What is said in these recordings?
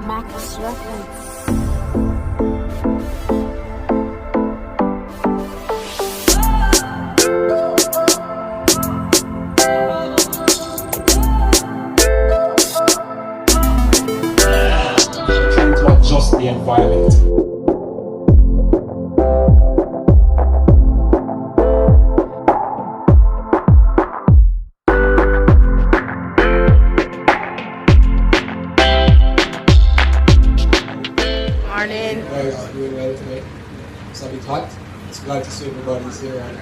Max Reference. Trying to adjust the environment. Guys, doing well today. It's a bit hot. It's glad to see everybody's here, and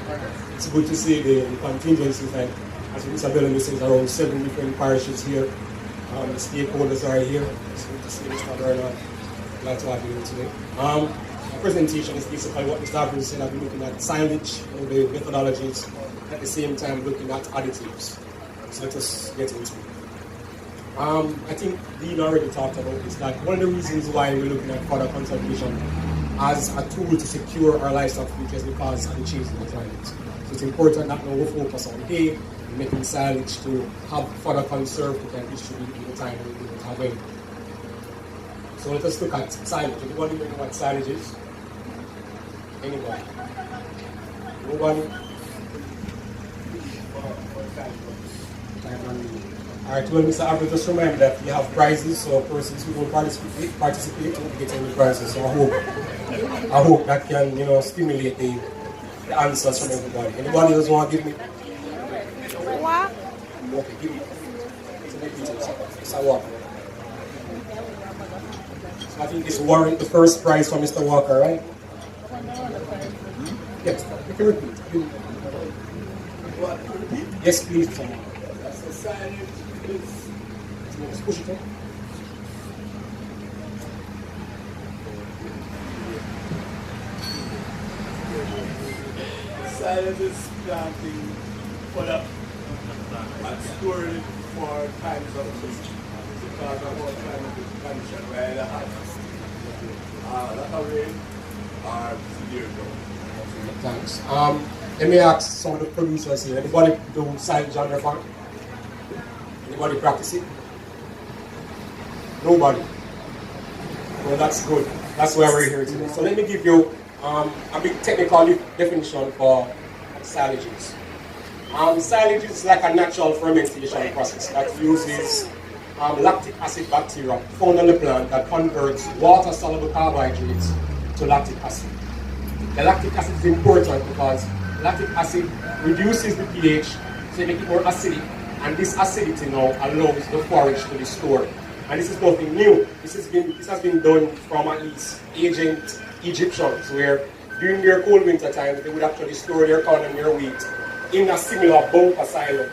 it's good to see the contingencies. Like as Isabella says, around 7 different parishes here. The stakeholders are here. It's good to see Mr. Bernard. Glad to have you here today. My presentation is basically what Mr. Abreu said. I've been looking at silage, the methodologies, at the same time looking at additives. So let us get into it. I think Dean already talked about this, that one of the reasons why we're looking at fodder conservation as a tool to secure our livestock future is because of the changing climate. So it's important that now we focus on hay, making silage to have fodder conserved, we can distribute in the time when we don't have any. So let us look at silage. Anybody know what silage is? Anybody? Nobody? Alright, well, Mr. Abreu, just remember that we have prizes, so persons who don't participate won't get any prizes. So I hope that can, stimulate the answers from everybody. Anybody else want to give me? What? Okay, give me. Mr. Walker. So I think this warrant the first prize for Mr. Walker, right? Yes, you can repeat. Yes, please. Let's push it in. Silage is planting fodder and storing it for times of peace because of our climate condition where the hot lot of rain or severe drought. Thanks. Let me ask some of the producers here. Anybody do silage on their farm? Anybody practice it? Nobody. Well, that's good. That's why we're here today. So let me give you a big technical definition for silages. Silage is like a natural fermentation process that uses lactic acid bacteria found on the plant that converts water-soluble carbohydrates to lactic acid. The lactic acid is important because lactic acid reduces the pH, so it makes it more acidic, and this acidity now allows the forage to be stored. And this is nothing new. This has been done from at least ancient Egyptians, where during their cold winter times they would actually store their corn and their wheat in a similar bunker silo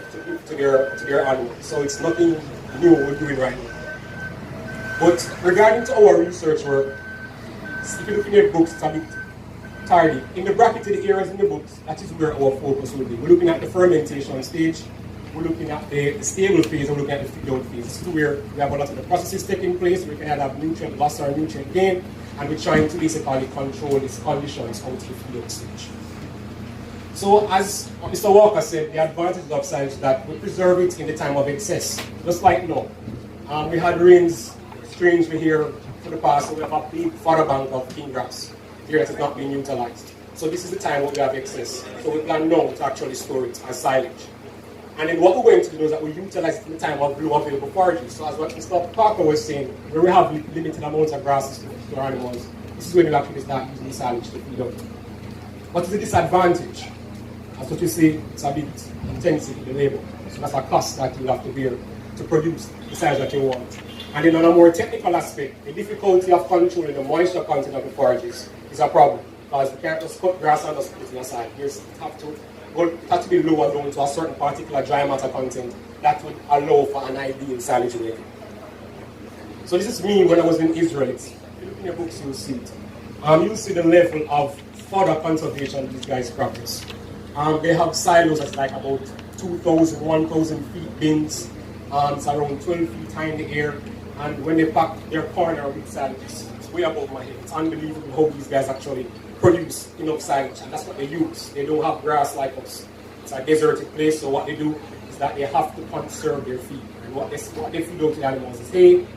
to their animals. So it's nothing new we're doing right now. But regarding to our research work, if you look in your books, it's a bit tardy. In the bracketed areas in the books, that is where our focus will be. We're looking at the fermentation stage, we're looking at the stable phase, and we're looking at the feed-out phase. This is where we have a lot of the processes taking place. We can have nutrient loss or nutrient gain, and we're trying to basically control these conditions out to the feed-out stage. So as Mr. Walker said, the advantage of silage is that we preserve it in the time of excess. Just like now. We had rains strangely here for the past, so we have a big fodder bank of king grass here that is not being utilized. So this is the time when we have excess. So we plan now to actually store it as silage. And then what we're going to do is that we utilize it in the time of low available forages. So as what Mr. Parker was saying, where we have limited amounts of grasses to our animals, this is when we actually start using silage to feed up. What is the disadvantage? As what you see, it's a bit intensive, the labor. So that's a cost that you have to bear to produce the silage that you want. And then on a more technical aspect, the difficulty of controlling the moisture content of the forages is a problem. Because we can't just cut grass and just put it aside. It has to be lower down to a certain particular dry matter content that would allow for an ideal silage making. So this is me when I was in Israel. If you look in your books, you'll see it. You'll see the level of fodder conservation these guys practice. They have silos that's like about 2,000, 1,000 feet bins. It's around 12 feet high in the air. And when they pack their corn or wheat silages, it's way above my head. It's unbelievable how these guys actually produce enough silage, and that's what they use. They don't have grass like us. It's a deserted place, so what they do is that they have to conserve their feed. And what they feed out to the animals is hay,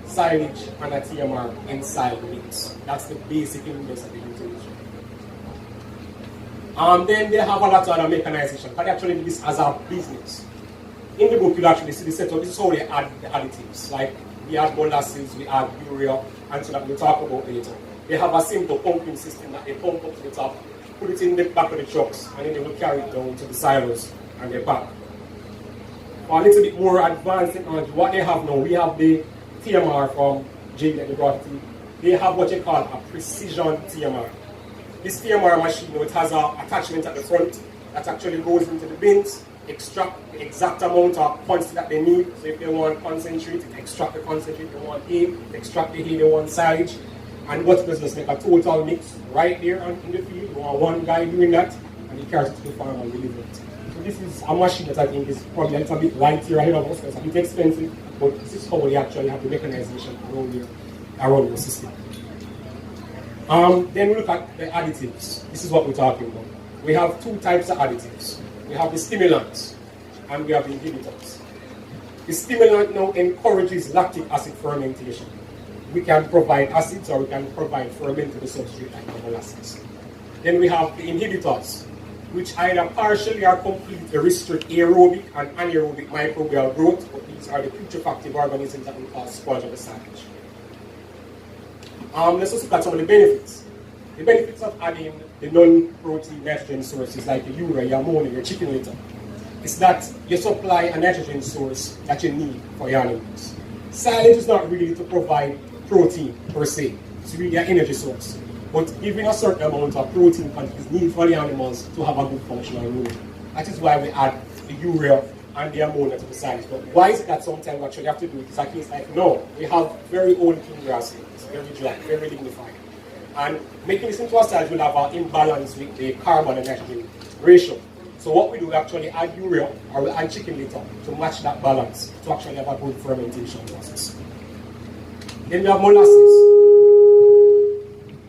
silage, and a TMR inside the mix. That's the basic ingredients that they use. Then they have a lot of other mechanization, but they actually do this as a business. In the book, you'll actually see the setup. This is how they add the additives. Like, we add molasses, we add urea, and so that we'll talk about later. They have a simple pumping system that they pump up to the top, put it in the back of the trucks, and then they will carry it down to the silos and they pack. For a little bit more advanced technology, what they have now, we have the TMR from J that they brought it in. They have what you call a precision TMR. This TMR machine, it has an attachment at the front that actually goes into the bins, extract the exact amount of quantity that they need. So if they want concentrate, it extract the concentrate. If they want hay, it extract the hay. They want silage. And what it does is make a total mix right there in the field. You want one guy doing that, and he carries it to the farm and delivers it. So this is a machine that I think is probably a little bit light here ahead of us, because it's a bit expensive, but this is how they actually have the mechanization around the system. Then we look at the additives. This is what we're talking about. We have two types of additives. We have the stimulants and we have the inhibitors. The stimulant now encourages lactic acid fermentation. We can provide acids or we can provide fermentable substrate like molasses. Then we have the inhibitors, which either partially or completely restrict aerobic and anaerobic microbial growth, but these are the putrefactive organisms that we call sponge of the silage. Let's also look at some of the benefits. The benefits of adding the non-protein nitrogen sources like the urea, your ammonia, your chicken litter, is that you supply a nitrogen source that you need for your animals. Silage is not really to provide protein per se, it's really an energy source. But giving a certain amount of protein content is needed for the animals to have a good functional role. That is why we add the urea and the ammonia to the silage. But why is it that sometimes we actually have to do it? It's a case like, no, we have very old clean grass here. It's very dry, very dignified. And making this into a silage will have an imbalance with the carbon and nitrogen ratio. So what we do, we actually add urea or we add chicken litter to match that balance to actually have a good fermentation process. Then we have molasses,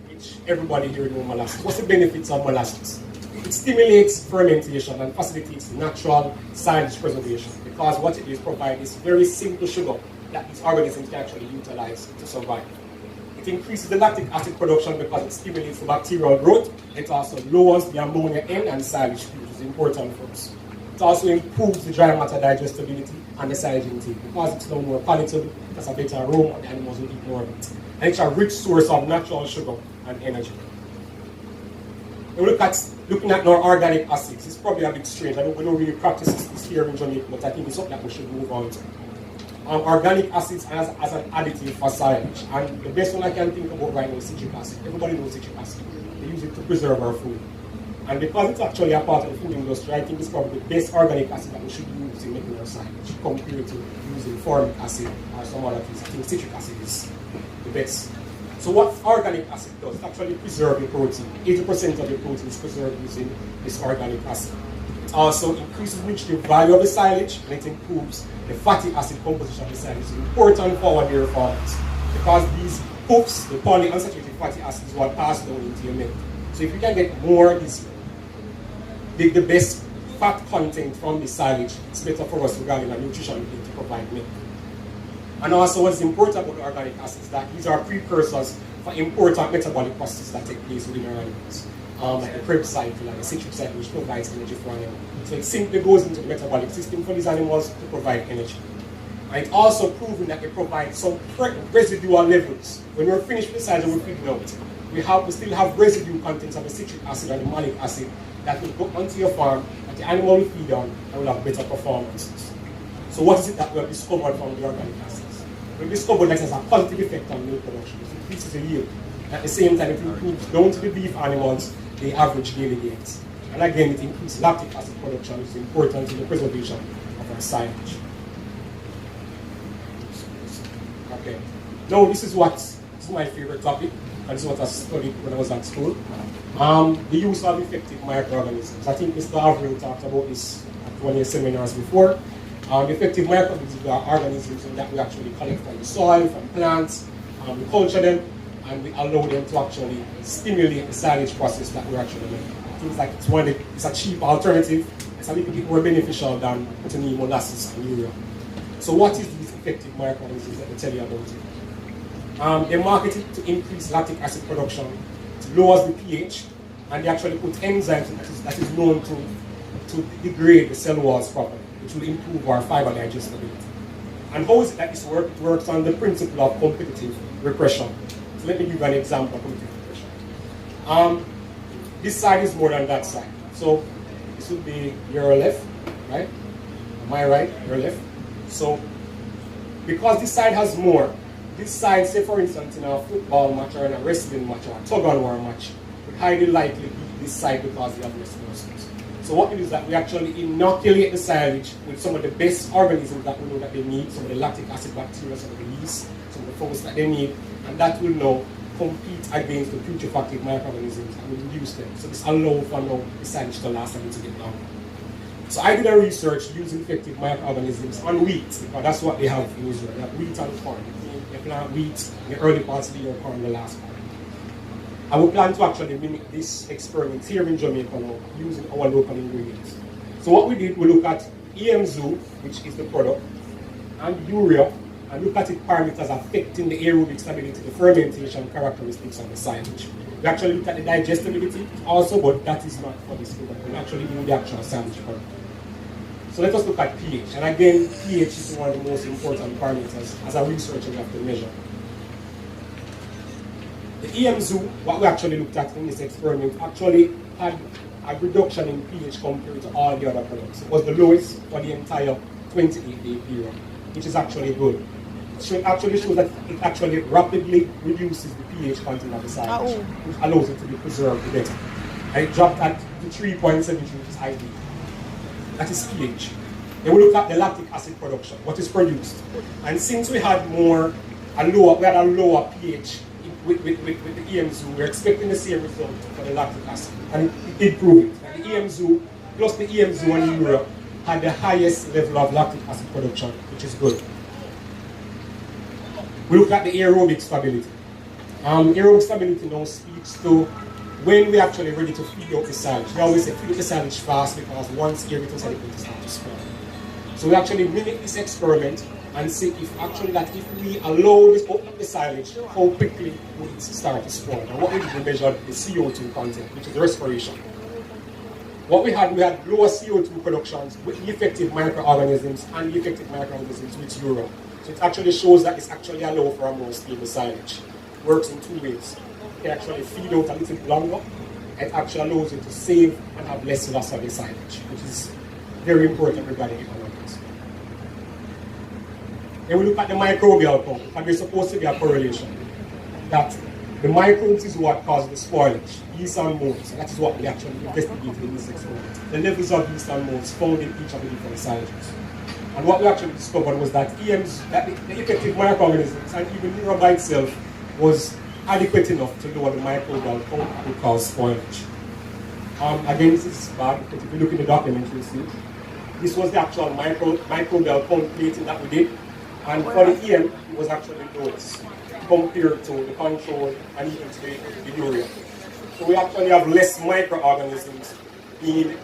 which everybody here knows molasses. What's the benefits of molasses? It stimulates fermentation and facilitates natural silage preservation, because what it is provides is very simple sugar that these organisms can actually utilize to survive. It increases the lactic acid production because it stimulates the bacterial growth. It also lowers the ammonia N and silage, which is important for us. It also improves the dry matter digestibility and the silage intake because it's now more palatable, it has a better aroma, and the animals will eat more of it. And it's a rich source of natural sugar and energy. When we looking at our organic acids, it's probably a bit strange. I know we don't really practice this here in Jamaica, but I think it's something that we should move on to. Organic acids as an additive for silage. And the best one I can think about right now is citric acid. Everybody knows citric acid. They use it to preserve our food. And because it's actually a part of the food industry, I think it's probably the best organic acid that we should use in making our silage compared to using formic acid or some other things. I think citric acid is the best. So what organic acid does, it actually preserves the protein. 80% of the protein is preserved using this organic acid. It also increases the value of the silage, and it improves the fatty acid composition of the silage. It's important for our dairy farmers because these hoofs, the polyunsaturated fatty acids, will pass down into your milk. So if you can get more of this, the best fat content from the silage, it's better for us regarding the nutrition we need to provide milk. And also what's important about the organic acids is that these are precursors for important metabolic processes that take place within our animals. Like the Krebs cycle and the citric cycle, which provides energy for animals. So it simply goes into the metabolic system for these animals to provide energy. And it's also proven that it provides some residual levels. When we're finished with the silage and we're feeding out, we still have residue contents of the citric acid and the malic acid that will go onto your farm, that the animal will feed on, and will have better performances. So what is it that we have discovered from the organic acids? We've discovered that it has a positive effect on milk production. It increases the yield. At the same time, it improves down to the beef animals the average daily gains. And again, it increases lactic acid production, which is important in the preservation of our silage. Okay. Now, this is my favorite topic, and this is what I studied when I was at school. The use of effective microorganisms. I think Mr. Avril talked about this at one of your seminars before. Effective microorganisms are organisms that we actually collect from the soil, from plants, we culture them, and we allow them to actually stimulate the silage process that we're actually making. Things like it's a cheap alternative, it's a little bit more beneficial than putting in molasses and urea. So what is these effective microorganisms that we tell you about? They market it to increase lactic acid production, it lowers the pH, and they actually put enzymes that is known to degrade the cell walls properly, which will improve our fiber digestibility. And how is it that this works? It works on the principle of competitive repression. So let me give you an example of competitive repression. This side is more than that side. So this would be your left, right? My right, your left. So because this side has more, this side, say for instance in a football match or in a wrestling match or a tug-of-war match, would highly likely beat this side because they have less muscles. So what we do is that we actually inoculate the silage with some of the best organisms that we know that they need, some of the lactic acid bacteria, some of the yeast, some of the fungus that they need, and that will now compete against the putrefactive microorganisms and will reduce them. So this allows for now the silage to last a little bit longer. So I did a research using effective microorganisms on wheat, because that's what they have in Israel. They have wheat and corn. They plant wheat in the early parts of the year, corn in the last part. I will plan to actually mimic this experiment here in Jamaica now, using our local ingredients. So what we did, we look at EMZoo, which is the product, and urea, and look at its parameters affecting the aerobic stability, the fermentation characteristics of the silage. We actually look at the digestibility also, but that is not for this product. We actually do the actual silage product. So let us look at pH. And again, pH is one of the most important parameters as a researcher we have to measure. The EMZoo, what we actually looked at in this experiment, actually had a reduction in pH compared to all the other products. It was the lowest for the entire 28-day period, which is actually good. So it actually shows that it actually rapidly reduces the pH content of the silage, which allows it to be preserved better. And it dropped at the 3.73, which is ideal. That is pH. Then we look at the lactic acid production, what is produced. And since we had a lower pH with the EMZoo, we're expecting the same result for the lactic acid. And it did prove it. And the EMZoo, plus the EMZoo and urea, had the highest level of lactic acid production, which is good. We look at the aerobic stability. Aerobic stability now speaks to when we're actually ready to feed out the silage. We always say feed out the silage fast because once air gets inside it will start to spoil. So we actually mimic this experiment and see if we allow this open up the silage, how quickly will it start to spoil. And what we did, we measured the CO2 content, which is the respiration. What we had lower CO2 productions with the effective microorganisms and the effective microorganisms with urea. So it actually shows that it's actually allowed for a more stable silage. It works in two ways. It can actually feed out a little bit longer. It actually allows you to save and have less loss of the silage, which is very important regarding economics. Then we look at the microbial count, and there's supposed to be a correlation that the microbes is what causes the spoilage, yeast and molds. So that is what we actually investigated in this experiment. The levels of yeast and molds found in each of the different silages. And what we actually discovered was that the effective microorganisms and even urea by itself was adequate enough to lower the microbial count that would cause spoilage. Again, this is bad, but if you look in the document, you'll see this was the actual microbial count plating that we did. And for the EM, it was actually lowest compared to the control and even to the urea. So we actually have less microorganisms being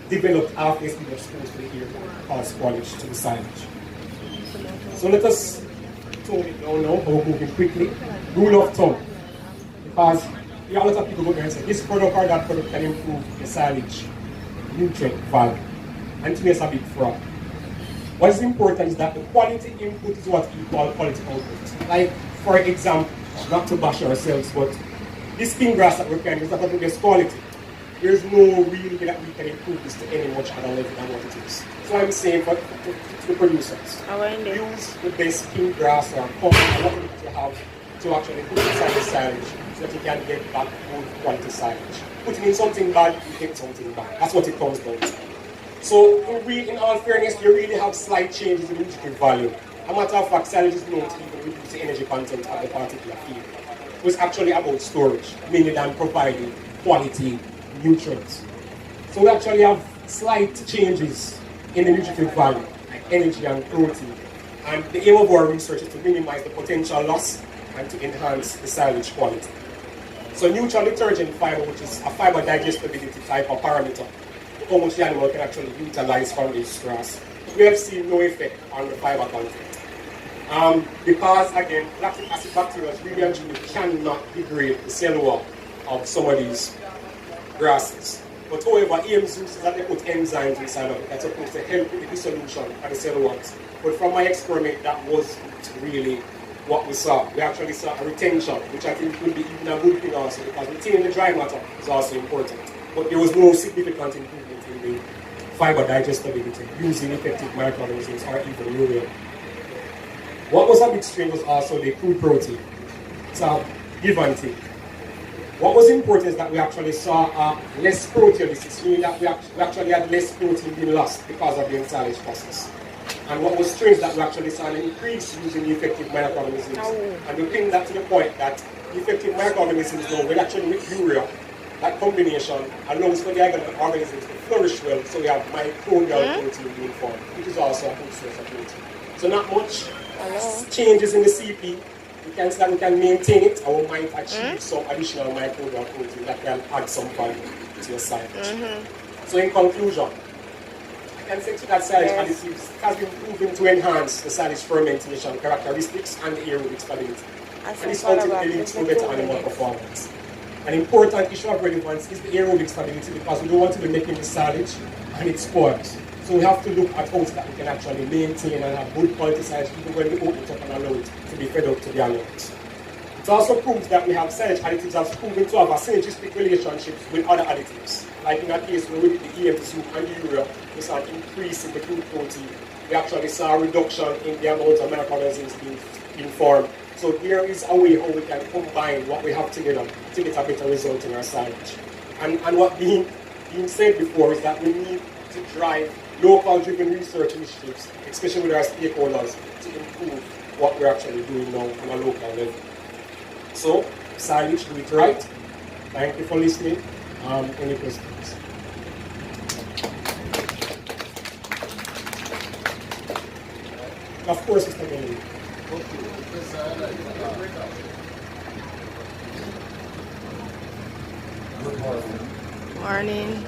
developed after it's been exposed to the air cause spoilage to the silage. So let us tone it down now, we're moving quickly. Rule of thumb. Because a lot of people go there and say this product or that product can improve the silage nutrient value. And to me it's a big fraud. What is important is that the quality input is what we call quality output. Like, for example, not to bash ourselves, but this spin grass that we're carrying is not of the best quality. There's no real way that we can improve this to any much other level than what it is. So I'm saying to the producers, use the best spin grass or common what you have to actually put inside the silage so that you can get back good quality silage. Putting in something bad, you get something bad. That's what it comes down to. So, in all fairness, you really have slight changes in nutritive value. As a matter of fact, silage is known to even reduce the energy content of the particular feed. It was actually about storage, mainly than providing quality nutrients. So we actually have slight changes in the nutritive value, like energy and protein. And the aim of our research is to minimize the potential loss and to enhance the silage quality. So neutral detergent fiber, which is a fiber digestibility type of parameter, how much the animal can actually utilize from this grass, we have seen no effect on the fiber content. Because again, lactic acid bacteria really and truly cannot degrade the cell wall of some of these grasses. But however, AIMS uses that they put enzymes inside of it that's supposed to help with the dissolution of the cell walls. But from my experiment, that wasn't really what we saw. We actually saw a retention, which I think will be even a good thing also, because retaining the dry matter is also important. But there was no significant improvement in the fiber digestibility using effective microorganisms or even urea. What was a bit strange was also the crude protein. It's a give and take. What was important is that we actually saw less proteolysis, meaning that we actually had less protein being lost because of the silage process. And what was strange is that we actually saw an increase using the effective microorganisms. And we bring that to the point that the effective microorganisms now, when actually with urea, that combination allows for the organisms to flourish well, so we have microbial protein being formed, which is also a good source of protein. So not much changes in the CP. We can say that we can maintain it, or we might achieve some additional microbial protein that can add some value to your silage. So in conclusion, I can say that silage additives has been proven to enhance the silage fermentation characteristics and the aerobic stability. And this ultimately leads to better animal performance. An important issue of relevance is the aerobic stability, because we don't want to be making the silage and it spoils. So we have to look at how that we can actually maintain and have good quality silage even when we open it up and allow it to be fed up to the animals. It also proves that we have silage additives that's proven to have a synergistic relationships with other additives. Like in that case where we did the EM soup and the urea, we saw an increase in the crude protein. We actually saw a reduction in the amount of microorganisms being formed. So there is a way how we can combine what we have together to get a better result in our silage. And what being said before is that we need to drive local-driven research initiatives, especially with our stakeholders, to improve what we're actually doing now on a local level. So, silage, do it right. Thank you for listening. Any questions? Of course, Mr. Bailey. Good morning. Morning.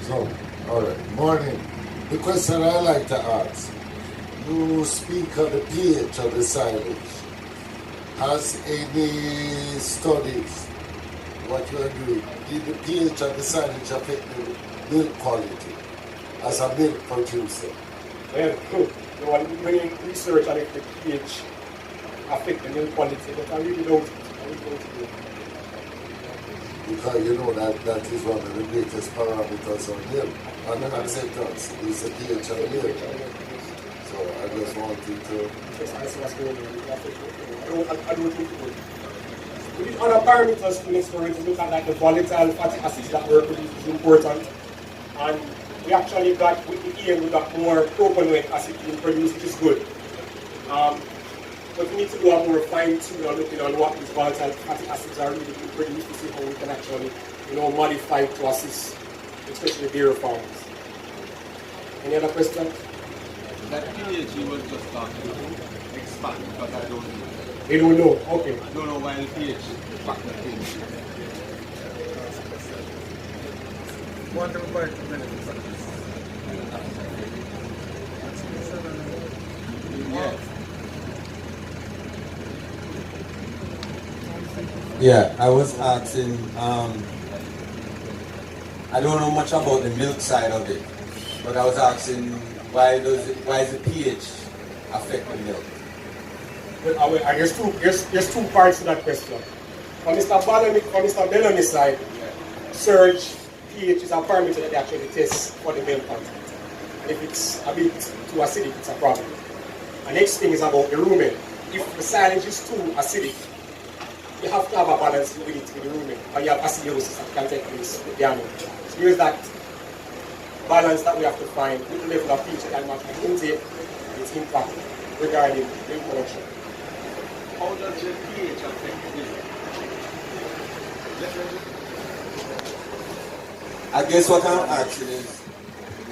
So, all right. Morning. The question I like to ask, you speak of the pH of the silage. Has any studies, what you are doing, did the pH of the silage affect the milk quality as a milk producer? Well, good. You are doing research on if the pH affect the milk quality, but I really don't. Because you know that is one of the greatest parameters of milk. And the acceptance is the pH of milk. So I just wanted to... I don't think it would. We did other parameters in this story to look at like the volatile fatty acids that were produced is important. And we actually got, with the EM, we got more propanoic acid being produced, which is good. But we need to do a more fine-tune on looking on what these volatile fatty acids are really being produced to see how we can actually, modify it to assist, especially dairy farmers. Any other questions? That pH you was just talking about, expand, because I don't know. They don't know, okay. I don't know why the pH factor changed. Yeah, I was asking, I don't know much about the milk side of it, but I was asking why does the pH affect the milk? Well, there's two parts to that question. From Mr. Bellamy's side, surge pH is a parameter that they actually test for the milk content. And if it's a bit too acidic, it's a problem. The next thing is about the rumen. If the silage is too acidic, you have to have a balance with it with the rumen, or you have acidosis that can take place with the animal. So here's that balance that we have to find with the level of pH that match the intake and its impact regarding milk production. How does the pH affect the milk? I guess what I'm asking is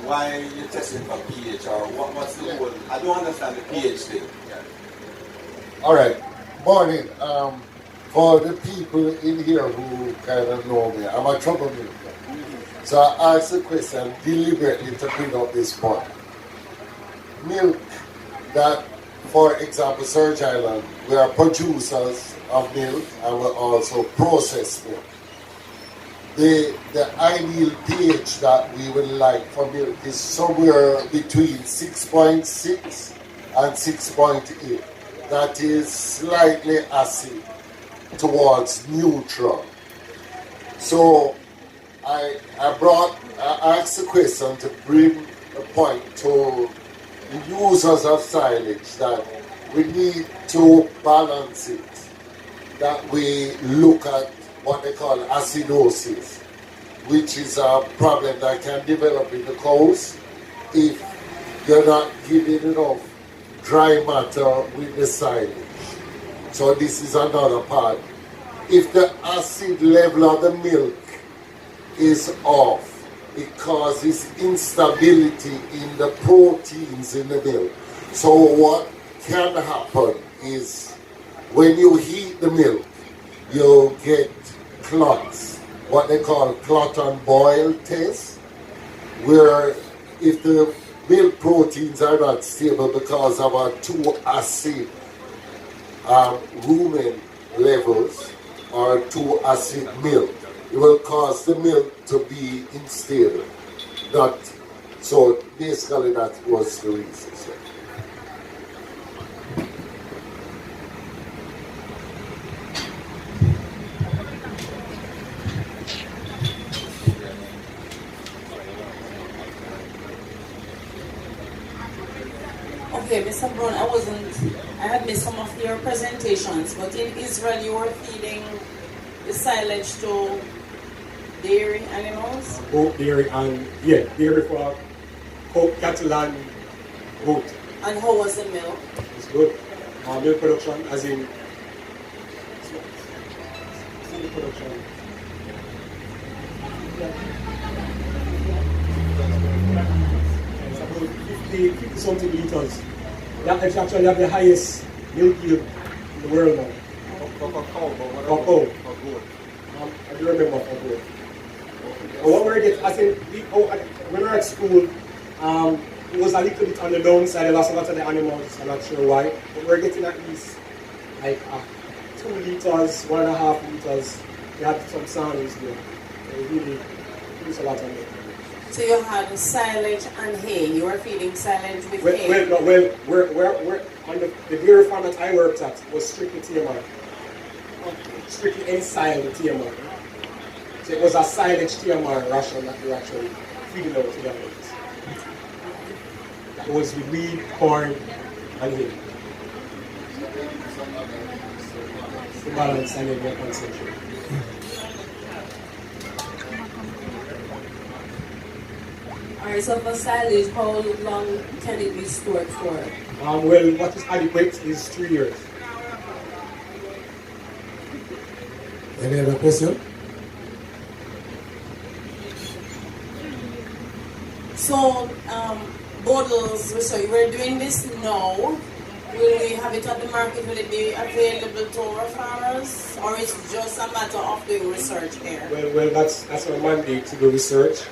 why you're testing for pH, or what's the whole, I don't understand the pH thing. All right. Morning. For the people in here who kind of know me, I'm a troublemaker. So I asked the question deliberately to bring up this point. Milk that, for example, Surge Island, we are producers of milk and we also process milk. The ideal pH that we would like for milk is somewhere between 6.6 and 6.8. That is slightly acid towards neutral. So I asked the question to bring a point to the users of silage that we need to balance it, that we look at what they call acidosis, which is a problem that can develop in the cows if you're not giving enough dry matter with the silage. So this is another part. If the acid level of the milk is off, it causes instability in the proteins in the milk. So what can happen is when you heat the milk, you get clots, what they call clot and boil test, where if the milk proteins are not stable because of a too acid rumen levels or too acid milk, it will cause the milk to be unstable. So basically that was the reason. So. Okay, Mr. Brown, I had missed some of your presentations, but in Israel you were feeding the silage to dairy animals? Goat, dairy, and dairy for cattle and goat. And how was the milk? It's good. Milk production, as in milk production. It's about 50 something liters. That actually have the highest milk yield in the world now. For cow, but what For about cow. for goat? I do remember for goat. But what we're getting, I think, when we were at school, it was a little bit on the downside. I lost a lot of the animals. I'm not sure why. But we're getting at least like 2 liters, 1.5 liters. We had some samples there. It really produce a lot of milk. So you had silage and hay. You were feeding silage with hay. We're on the dairy farm that I worked at was strictly TMR. Strictly ensiled TMR. So it was a silage TMR ration that we were actually feeding out to the animals. That was with wheat, corn, and hay. The balance and then concentration. Alright, so for silage, how long can it be stored for? Well, what is adequate is 3 years. Any other question? So, bottles, so we're doing this now. Will we have it at the market? Will it be available to our farmers? Or it's just a matter of doing research here? Well, that's our mandate to do research.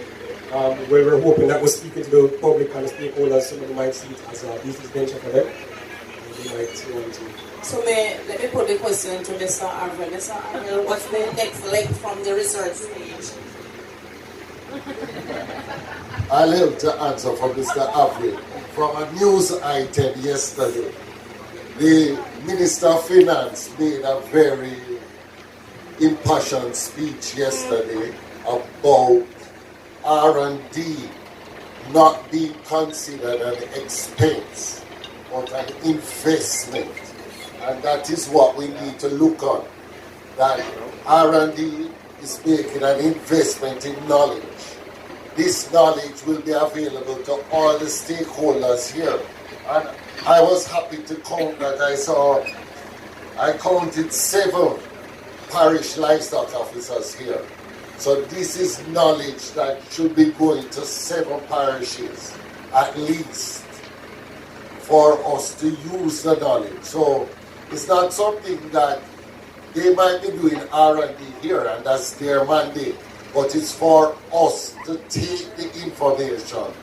We're hoping that we're speaking to the public and the stakeholders. Some of them might see it as a business venture for them. And they might want to. So let me put the question to Mr. Arvel. Mr. Arvel, what's the next leg from the research stage? I'll help to answer for Mr. Avril. From a news item yesterday, the Minister of Finance made a very impassioned speech yesterday about R&D not being considered an expense but an investment, and that is what we need to look on. That R&D is making an investment in knowledge. This knowledge will be available to all the stakeholders here, and I was happy to count that I counted 7 parish livestock officers here. So this is knowledge that should be going to 7 parishes at least for us to use the knowledge. So it's not something that they might be doing R&D here and that's their mandate. but it's for us to take the information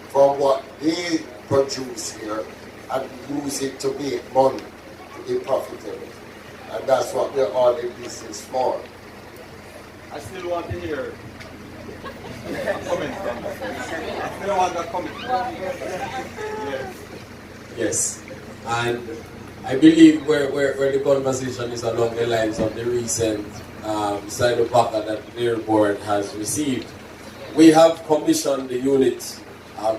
from what they produce here and use it to make money, to be profitable. And that's what we're all in business for. I still want to hear a comment from you. I still want a comment. Yes. Yes, and I believe where the conversation is along the lines of the recent side packer that the Dairy Board has received. We have commissioned the unit.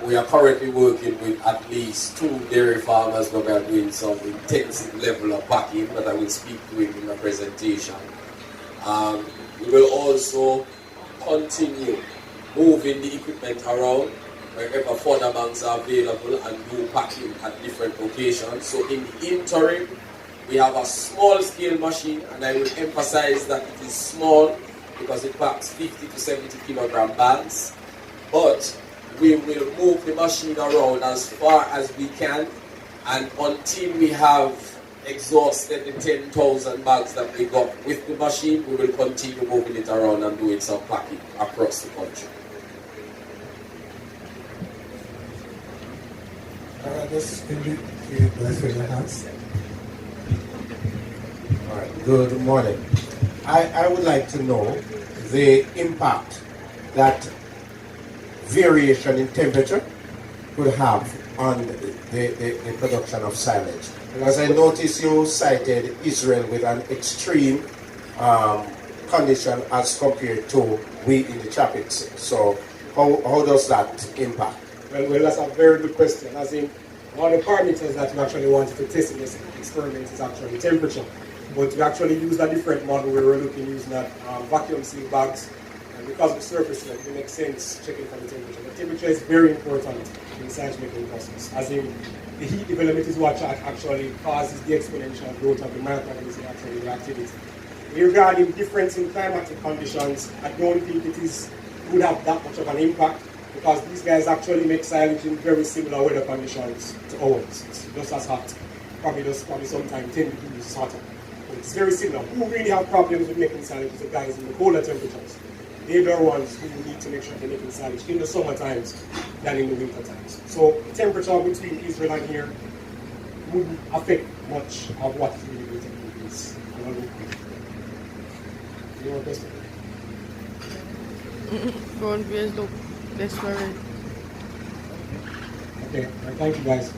We are currently working with at least 2 dairy farmers where we are doing some intensive level of packing that I will speak to in the presentation. We will also continue moving the equipment around wherever fodder banks are available and do packing at different locations. So in the interim, we have a small scale machine, and I will emphasize that it is small because it packs 50 to 70 kilogram bags. But we will move the machine around as far as we can, and until we have exhausted the 10,000 bags that we got with the machine, we will continue moving it around and doing some packing across the country. Alright, good morning. I would like to know the impact that variation in temperature could have on the production of silage. Because I noticed you cited Israel with an extreme condition as compared to we in the tropics. So how does that impact? Well, that's a very good question. As in, one of the parameters that we actually wanted to test in this experiment is actually temperature. But we actually used a different model where we're looking using that vacuum seal bags. And because of the surface, it makes sense checking for the temperature. The temperature is very important in the silage making process. As in, the heat development is what actually causes the exponential growth of the microorganism actually the activity. Regarding difference in climatic conditions, I don't think it would have that much of an impact, because these guys actually make silage in very similar weather conditions to ours. It's just as hot, probably sometimes 10 degrees hotter. But it's very similar. Who really have problems with making silage is the guys in the colder temperatures. They're the ones who need to make sure they're making silage in the summer times than in the winter times. So the temperature between Israel and here wouldn't affect much of what is really going to take place. Any more questions? Go on, please look. That's very. Okay, thank you guys.